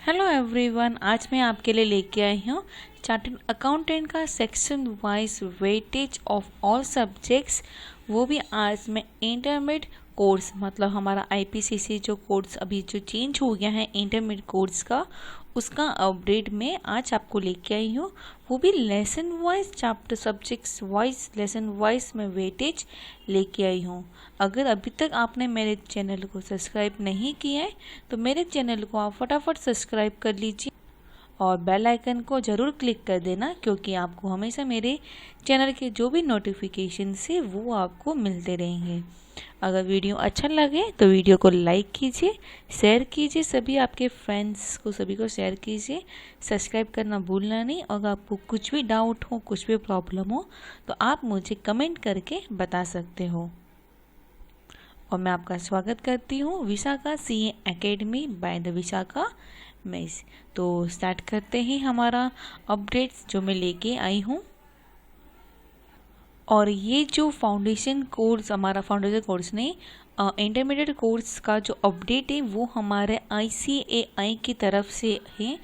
Hello everyone, आज मैं आपके लिए लेके आई हूँ चार्टर्ड अकाउंटेंट का section wise weightage of all subjects. वो भी आज मैं इंटरमीडिएट कोर्स मतलब हमारा आईपीसीसी जो कोर्स अभी जो चेंज हो गया है इंटरमीडिएट कोर्स का, उसका अपडेट में आज आपको लेके आई हूँ। वो भी lesson wise chapter subjects wise lesson wise मैं वेटेज लेके आई हूँ। अगर अभी तक आपने मेरे चैनल को सब्सक्राइब नहीं किया है तो मेरे चैनल को आप फटाफट सब्सक्राइब कर लीजिए और बेल आइकन को ज़रूर क्लिक कर देना, क्योंकि आपको हमेशा मेरे चैनल के जो भी नोटिफिकेशन है वो आपको मिलते रहेंगे। अगर वीडियो अच्छा लगे तो वीडियो को लाइक कीजिए, शेयर कीजिए, सभी आपके फ्रेंड्स को सभी को शेयर कीजिए। सब्सक्राइब करना भूलना नहीं। अगर आपको कुछ भी डाउट हो, कुछ भी प्रॉब्लम हो तो आप मुझे कमेंट करके बता सकते हो। और मैं आपका स्वागत करती हूँ Vishakha CA academy by the Vishakha mess. तो स्टार्ट करते हैं हमारा अपडेट्स जो मैं लेके आई हूँ। और ये जो फाउंडेशन कोर्स हमारा फाउंडेशन कोर्स नहीं इंटरमीडिएट कोर्स का जो अपडेट है वो हमारे ICAI की तरफ से है।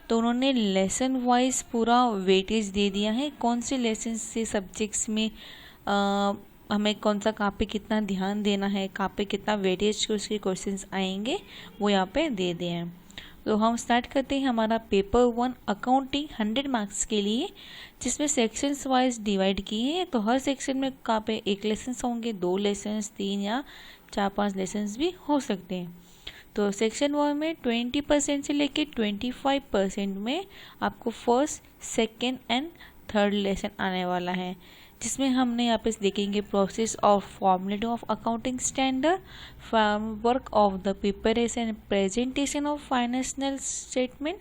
तो उन्होंने लेसन वाइज पूरा वेटेज दे दिया है, कौन से लेसन से सब्जेक्ट्स में हमें कौन सा कहाँ पे कितना ध्यान देना है, कहाँ पे कितना वेटेज के उसके क्वेश्चंस आएंगे वो यहाँ पे दे दिए हैं। तो हम स्टार्ट करते हैं हमारा पेपर 1 अकाउंटिंग 100 मार्क्स के लिए, जिसमें सेक्शंस वाइज डिवाइड किए हैं। तो हर सेक्शन में कहाँ पे एक लेसन होंगे, 2 लेसन, 3 या 4-5 लेसन भी हो सकते हैं। तो सेक्शन 1 में 20% से लेके 25% में आपको first, second and third lesson आने वाला है, जिसमें हमने यहाँ पे देखेंगे process of formality of accounting standard, framework of the preparation and presentation of financial statement.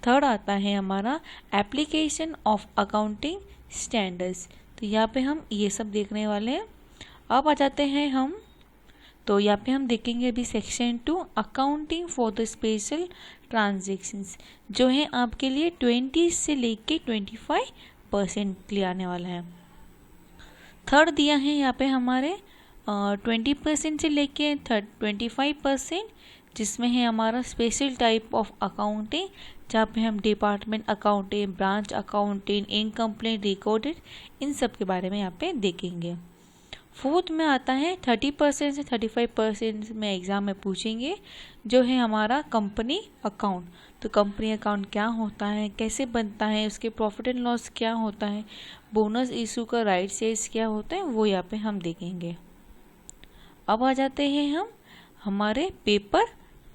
Third आता है हमारा एप्लीकेशन ऑफ अकाउंटिंग स्टैंडर्ड्स। तो यहाँ पे हम ये सब देखने वाले हैं। अब आ जाते हैं हम, तो यहाँ पे हम देखेंगे अभी section 2 accounting for the special transactions, जो है आपके लिए 20 से लेके 25% के लिए आने वाला है। थर्ड दिया है यहाँ पे हमारे 20% से लेके 25%, जिसमें है हमारा स्पेशल टाइप ऑफ अकाउंटिंग, जहाँ पे हम department accounting, branch accounting, incomplete recorded, इन सब के बारे में यहाँ पे देखेंगे। फोर्थ में आता है 30% से 35% में एग्ज़ाम में पूछेंगे, जो है हमारा कंपनी अकाउंट। तो कंपनी अकाउंट क्या होता है, कैसे बनता है, उसके प्रॉफिट एंड लॉस क्या होता है, बोनस इशू का राइट शेयर्स क्या होता है, वो यहाँ पे हम देखेंगे। अब आ जाते हैं हम हमारे पेपर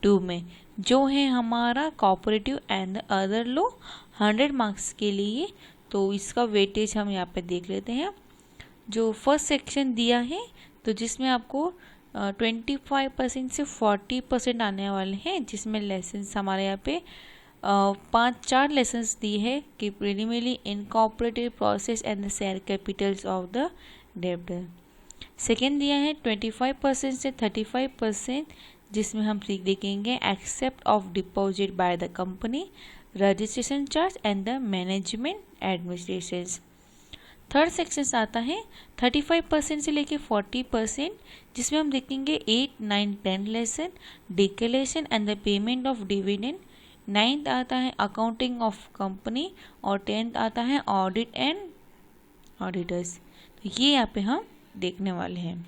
2 में, जो है हमारा cooperative and other law 100 marks के लिए। तो इसका वेटेज हम यहाँ पे देख लेते हैं। जो फर्स्ट सेक्शन दिया है तो जिसमें आपको 25% से 40% आने वाले हैं, जिसमें लेसन्स हमारे यहाँ पे 4 लेसन्स दिए हैं कि preliminary incorporated process and the share capitals of the debtor. Second दिया है 25% से 35%, जिसमें हम देखेंगे except of deposit by the company, registration charge and the management administration. Third section आता है 35% से लेके 40%, जिसमें हम देखेंगे 8, 9, 10 lesson, declaration and the payment of dividend. 9th आता है अकाउंटिंग ऑफ कंपनी और 10th आता है ऑडिट एंड ऑडिटर्स। तो ये यहाँ पे हम देखने वाले हैं।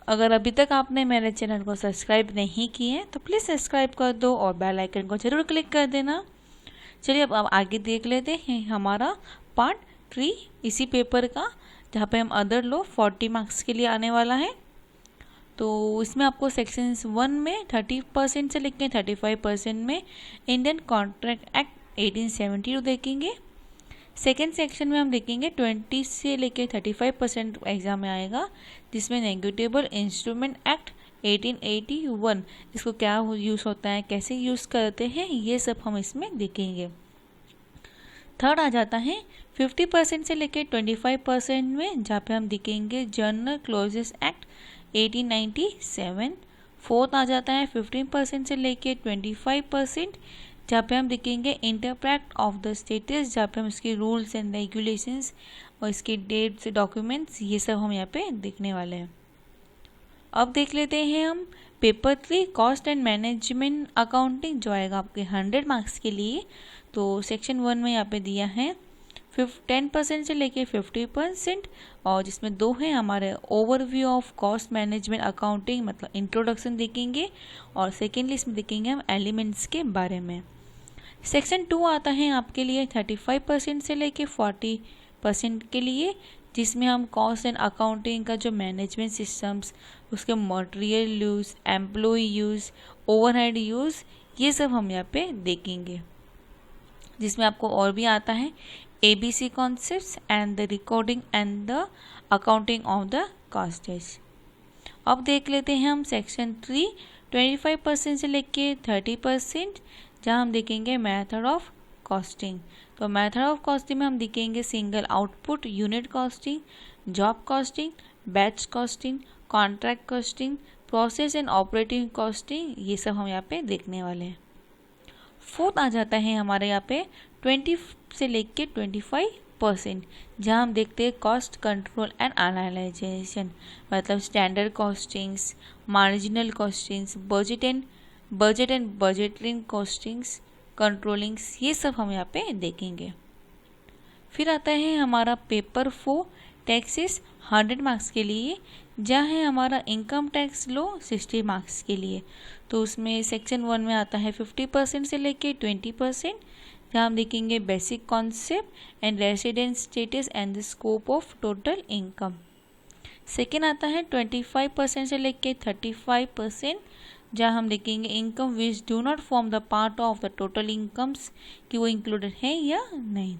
अगर अभी तक आपने मेरे चैनल को सब्सक्राइब नहीं किए हैं तो प्लीज़ सब्सक्राइब कर दो और बेल आइकन को ज़रूर क्लिक कर देना। चलिए अब आगे देख लेते हैं हमारा पार्ट 3 इसी पेपर का, जहाँ पे हम अदर लॉ 40 मार्क्स के लिए आने वाला है। तो इसमें आपको सेक्शन 1 में 30% से लेकर 35% में इंडियन कॉन्ट्रैक्ट एक्ट 1872 देखेंगे। सेकेंड सेक्शन में हम देखेंगे 20 से लेकर 35% एग्जाम में आएगा, जिसमें नेगोटिएबल इंस्ट्रूमेंट एक्ट 1881, इसको क्या यूज़ होता है, कैसे यूज़ करते हैं, ये सब हम इसमें देखेंगे। थर्ड आ जाता है 50% से लेकर 25% में, जहाँ पे हम देखेंगे जनरल क्लोजेस एक्ट 1897। फोर्थ आ जाता है 15% से लेकर 25%, जहाँ पे हम देखेंगे इंटरप्रेट ऑफ द स्टेटस, जहाँ पे हम इसके रूल्स एंड रेगुलेशंस और इसके डेट्स, डॉक्यूमेंट्स, ये सब हम यहाँ पे देखने वाले हैं। अब देख लेते हैं हम paper 3 cost and management accounting, जो आएगा आपके 100 मार्क्स के लिए। तो सेक्शन 1 में यहाँ पे दिया है 10% से लेके 50%, और जिसमें 2 है हमारे overview of cost management accounting, मतलब इंट्रोडक्शन देखेंगे, और सेकेंडली इसमें देखेंगे हम एलिमेंट्स के बारे में। सेक्शन 2 आता है आपके लिए 35% से लेके 40% के लिए, जिसमें हम कॉस्ट एंड अकाउंटिंग का जो मैनेजमेंट सिस्टम्स, उसके material use, employ use, overhead use, ये सब हम यहाँ पे देखेंगे। जिसमें आपको और भी आता है ABC concepts and the recording and the accounting of the costage. अब देख लेते हैं हम सेक्शन 3 25% से लेके 30%, जहाँ हम देखेंगे मेथड ऑफ कॉस्टिंग। तो मेथड ऑफ कॉस्टिंग में हम देखेंगे single output unit costing, job costing, batch costing, contract costing, process and operating costing, ये सब हम यहाँ पे देखने वाले हैं। फोर्थ आ जाता है हमारे यहाँ पे 20 से लेके 25%, जहाँ हम देखते हैं कॉस्ट कंट्रोल एंड एनालाइजेशन, मतलब standard costings, marginal costings, budget and budgeting costings, controllings, ये सब हम यहाँ पे देखेंगे। फिर आता है हमारा पेपर 4 टैक्सेस 100 मार्क्स के लिए, जहाँ है हमारा इनकम टैक्स लो 60 मार्क्स के लिए। तो उसमें सेक्शन 1 में आता है 50% से लेके 20%, जहाँ हम देखेंगे basic concept and resident status and the scope of total income. Second आता है 25% से लेके 35%, जहाँ हम देखेंगे income which do not form the part of the total incomes, कि वो इंक्लूडेड है या नहीं।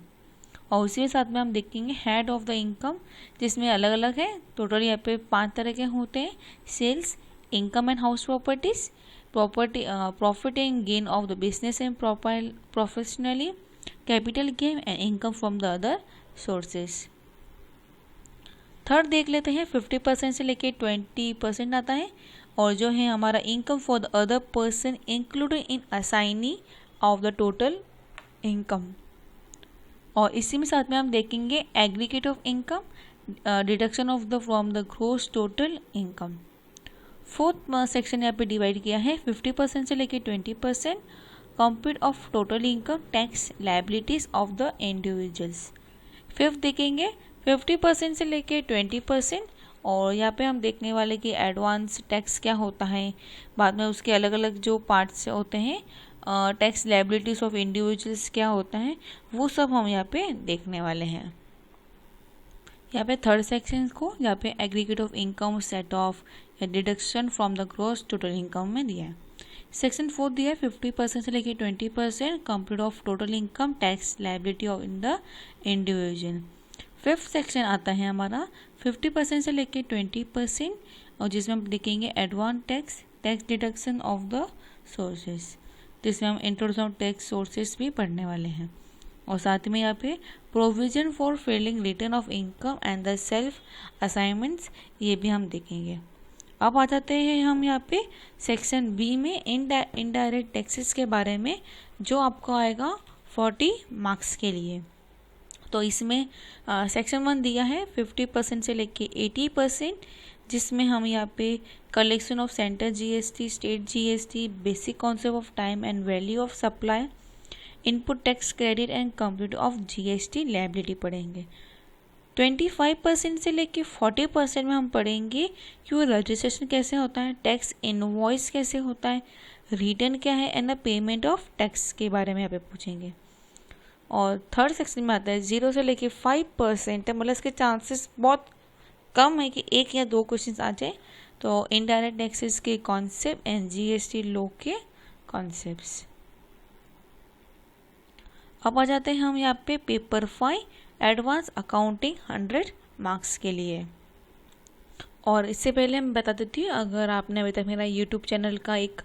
और उसी के साथ में हम देखेंगे हेड ऑफ द इनकम, जिसमें अलग अलग है, टोटल यहाँ पे 5 तरह के होते हैं, sales, income and house properties, profit and gain of the business and professionally, capital gain and income from the other sources. Third देख लेते हैं 50% से लेके 20% आता है, और जो है हमारा income for the other person included in assignee of the total income. और इसी में साथ में हम देखेंगे aggregate of income, deduction of the from the gross total income. Fourth section यहाँ पे डिवाइड किया है 50% से लेके 20%, compute of total income tax liabilities of the individuals. Fifth देखेंगे 50% से लेके 20%, और यहाँ पे हम देखने वाले कि एडवांस टैक्स क्या होता है, बाद में उसके अलग अलग जो पार्ट्स होते हैं, टैक्स लायबिलिटीज ऑफ इंडिविजुअल्स क्या होता है, वो सब हम यहाँ पे देखने वाले हैं। यहाँ पे थर्ड सेक्शन को यहाँ पे aggregate of income, set off या deduction from the gross total income में दिया है। सेक्शन 4 दिया है 50% से लेके 20%, compute of total income tax liability of in the individual. Fifth section आता है हमारा 50% से लेके 20%, और जिसमें हम देखेंगे advance tax, tax deduction of the sources, जिसमें हम इंट्रोडक्शन ऑफ टैक्स सोर्सेस भी पढ़ने वाले हैं। और साथ में यहाँ पे provision for filing return of income and the self assignments, ये भी हम देखेंगे। अब आ जाते हैं हम यहाँ पे सेक्शन बी में इनडायरेक्ट टैक्सेस के बारे में, जो आपको आएगा 40 मार्क्स के लिए। तो इसमें सेक्शन 1 दिया है 50% से लेके 80%, जिसमें हम यहाँ पे collection of centre GST, state GST, basic concept of time and value of supply, input tax credit and compute of GST liability पढ़ेंगे। 25% से लेके 40% में हम पढ़ेंगे कि वो रजिस्ट्रेशन कैसे होता है, टैक्स इनवॉइस कैसे होता है, रिटर्न क्या है, and the payment of tax के बारे में यहाँ पे पूछेंगे। और थर्ड सेक्शन में आता है 0 से लेके 5% है, मतलब इसके चांसेस बहुत कम है कि 1 या 2 क्वेश्चन आ जाए। तो इनडायरेक्ट टैक्सेस के कॉन्सेप्ट एंड GST लॉ के कॉन्सेप्ट्स। अब आ जाते हैं हम यहाँ पे पेपर 5 एडवांस अकाउंटिंग 100 मार्क्स के लिए। और इससे पहले मैं बता देती हूँ, अगर आपने अभी तक मेरा YouTube चैनल का एक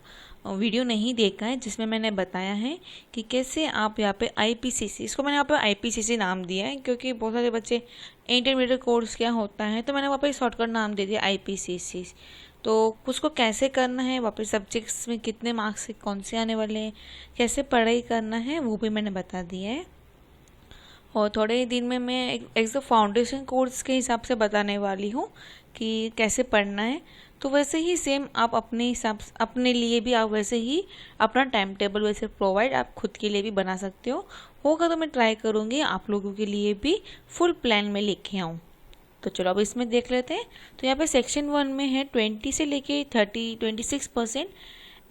वीडियो नहीं देखा है जिसमें मैंने बताया है कि कैसे आप यहाँ पे IPCC, इसको मैंने यहाँ पे IPCC नाम दिया है क्योंकि बहुत सारे बच्चे इंटरमीडिएट कोर्स क्या होता है, तो मैंने वहाँ पे शॉर्टकट नाम दे दिया IPCC। तो उसको कैसे करना है, वापस सब्जेक्ट्स में कितने मार्क्स कौन से आने वाले हैं, कैसे पढ़ाई करना है, वो भी मैंने बता दिया है। और थोड़े ही दिन में मैं एक फाउंडेशन कोर्स के हिसाब से बताने वाली हूँ कि कैसे पढ़ना है। तो वैसे ही सेम आप अपने हिसाब से अपने लिए भी आप वैसे ही अपना टाइम टेबल वैसे प्रोवाइड आप खुद के लिए भी बना सकते हो। होगा तो मैं ट्राई करूँगी आप लोगों के लिए भी फुल प्लान में लेके आऊँ। तो चलो अब इसमें देख लेते हैं। तो यहाँ पे सेक्शन 1 में है 20 से लेके 26%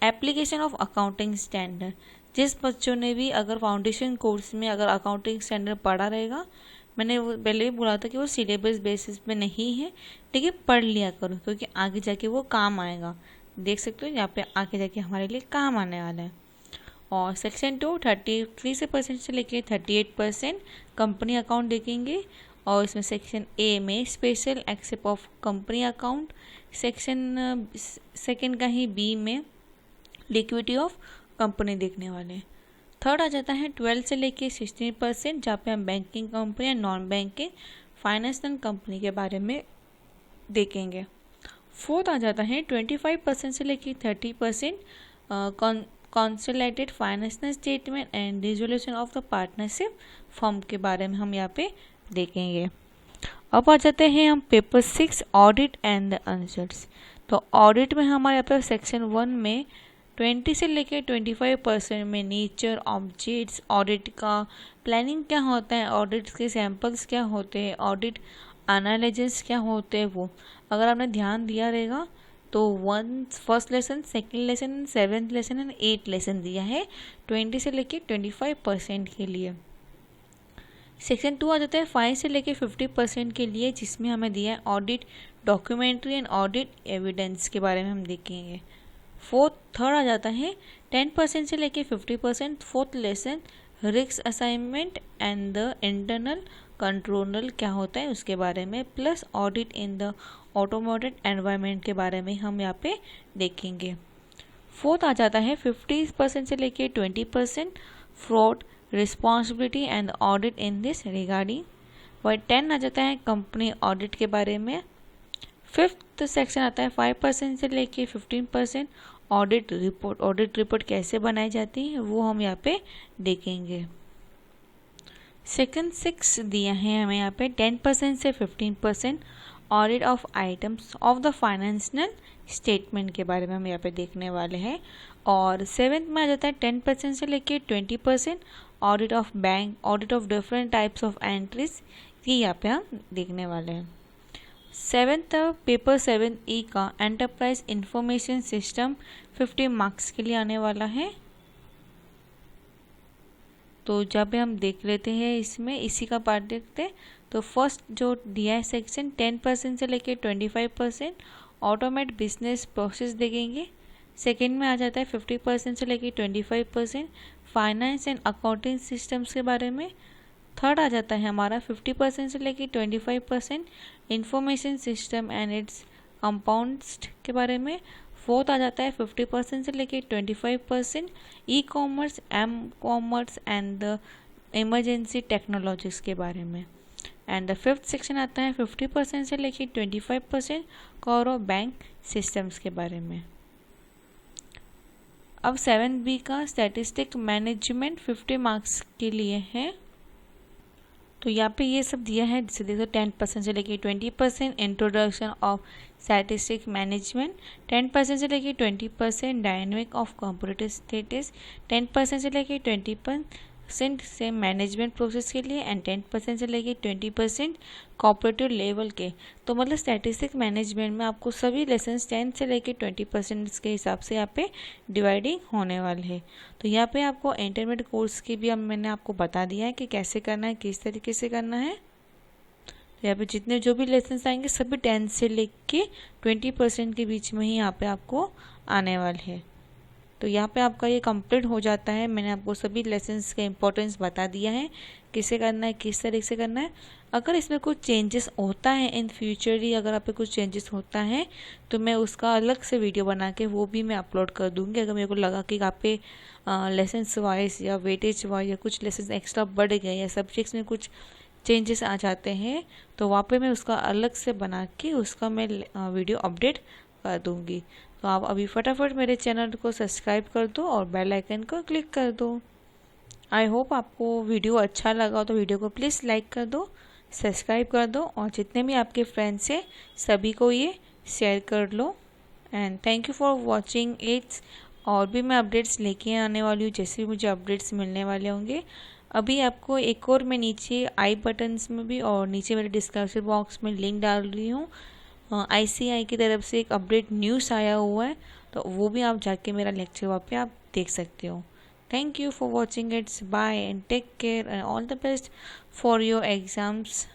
एप्लीकेशन ऑफ अकाउंटिंग स्टैंडर्ड। जिस बच्चों ने भी अगर फाउंडेशन कोर्स में अगर अकाउंटिंग स्टैंडर्ड पढ़ा रहेगा, मैंने वो पहले भी बोला था कि वो सिलेबस बेसिस पे नहीं है, लेकिन पढ़ लिया करो क्योंकि आगे जाके वो काम आएगा। देख सकते हो यहाँ पे आगे जाके हमारे लिए काम आने वाला है। और सेक्शन 2 33% से लेके 38% कंपनी अकाउंट देखेंगे। और इसमें सेक्शन ए में special except of company account, section second का ही बी में लिक्विडिटी ऑफ कंपनी देखने वाले हैं। थर्ड आ जाता है 12 से लेके 16%, जहाँ पे हम बैंकिंग कंपनी या नॉन बैंकिंग फाइनेंशियल कंपनी के बारे में देखेंगे। फोर्थ आ जाता है 25% से लेके 30% consolidated financial statement and dissolution of the partnership form के बारे में हम यहाँ पे देखेंगे। अब आ जाते हैं हम paper 6 audit and the answers. तो ऑडिट में हमारे यहाँ पे सेक्शन 1 में 20 से लेके 25% में नेचर ऑब्जेक्ट्स, ऑडिट का प्लानिंग क्या होता है, ऑडिट के सैंपल्स क्या होते हैं, ऑडिट एनालिसिस क्या होते हैं, वो अगर आपने ध्यान दिया रहेगा तो first lesson, second lesson, 7th lesson and 8th lesson दिया है 20 से लेके 25% के लिए। सेक्शन 2 आ जाता है 5 से लेके 50% के लिए, जिसमें हमें दिया है audit documentary and audit evidence के बारे में हम देखेंगे। थर्ड आ जाता है 10% से लेके 50%, fourth lesson risk assignment and the internal control क्या होता है उसके बारे में, plus audit in the automated environment के बारे में हम यहाँ पे देखेंगे। फोर्थ आ जाता है 50% से लेके 20% fraud responsibility and audit in this regarding. वही 10 आ जाता है कंपनी ऑडिट के बारे में। फिफ्थ सेक्शन आता है 5% से लेके 15% ऑडिट रिपोर्ट कैसे बनाई जाती है वो हम यहाँ पे देखेंगे। सेक्शन 6 दिया है हमें यहाँ पे 10% से 15% audit of items of the financial statement के बारे में हम यहाँ पे देखने वाले हैं। और 7th में आ जाता है 10% से लेके 20% audit of bank, audit of different types of entries, ये यहाँ पे हम देखने वाले हैं। 7th पेपर 7E का एंटरप्राइज इंफॉर्मेशन सिस्टम 50 मार्क्स के लिए आने वाला है। तो जब भी हम देख लेते हैं इसमें इसी का पार्ट देखते हैं। तो फर्स्ट जो दिया है सेक्शन 10% से लेके 25% ऑटोमेट बिजनेस प्रोसेस देखेंगे। सेकेंड में आ जाता है 50% से लेके 25% फाइनेंस एंड अकाउंटिंग सिस्टम्स के बारे में। थर्ड आ जाता है हमारा 50% से लेके 25% information system and it's compounds के बारे में। फोर्थ आ जाता है 50% से लेके 25% e commerce, m commerce and the emergency technologies के बारे में। एंड द फिफ्थ सेक्शन आता है 50% से लेके 25% कोर ऑफ बैंक सिस्टम्स के बारे में। अब 7B का स्टैटिस्टिक मैनेजमेंट 50 मार्क्स के लिए है। तो यहाँ पे ये सब दिया है, जैसे देखो 10% से लेके 20% इंट्रोडक्शन ऑफ स्टैटिस्टिक मैनेजमेंट, 10% से लेके 20% डायनेमिक ऑफ कॉम्पिटिटिव स्टेटस, 10% से लेके 20% से मैनेजमेंट प्रोसेस के लिए एंड 10% से लेके 20% कॉपरेटिव लेवल के। तो मतलब स्टैटिस्टिक मैनेजमेंट में आपको सभी लेसन 10 से लेके 20% के हिसाब से यहाँ पे डिवाइडिंग होने वाले हैं। तो यहाँ पे आपको इंटरमीडिएट कोर्स की भी मैंने आपको बता दिया है कि कैसे करना है, किस तरीके से करना है। तो यहाँ पे जितने जो भी लेसन आएंगे सभी 10 से लेके 20% के बीच में ही यहाँ पे आपको आने वाले हैं। तो यहाँ पे आपका ये कंप्लीट हो जाता है। मैंने आपको सभी लेसन्स का इम्पोर्टेंस बता दिया है, किसे करना है, किस तरीके से करना है। अगर इसमें कुछ चेंजेस होता है इन फ्यूचर ही, अगर आप पे कुछ चेंजेस होता है तो मैं उसका अलग से वीडियो बना के वो भी मैं अपलोड कर दूँगी। अगर मेरे को लगा कि आप पे लेसन्स वाइज या वेटेज वाइज या कुछ लेसन एक्स्ट्रा बढ़ गए या सब्जेक्ट्स में कुछ चेंजेस आ जाते हैं तो वहाँ पे मैं उसका अलग से बना के उसका मैं वीडियो अपडेट कर दूँगी। तो आप अभी फटाफट मेरे चैनल को सब्सक्राइब कर दो और बेल आइकन को क्लिक कर दो। आई होप आपको वीडियो अच्छा लगा तो वीडियो को प्लीज़ लाइक कर दो, सब्सक्राइब कर दो और जितने भी आपके फ्रेंड्स हैं सभी को ये शेयर कर लो। And thank you for watching its. और भी मैं अपडेट्स लेके आने वाली हूँ जैसे भी मुझे अपडेट्स मिलने वाले होंगे। अभी आपको एक और मैं नीचे आई बटन्स में भी और नीचे मेरे डिस्क्रिप्शन बॉक्स में लिंक डाल रही हूँ। ICAI की तरफ से एक अपडेट न्यूज़ आया हुआ है, तो वो भी आप जाके मेरा लेक्चर वहाँ पे आप देख सकते हो। Thank you for watching it's, bye and take care and all the best for your exams.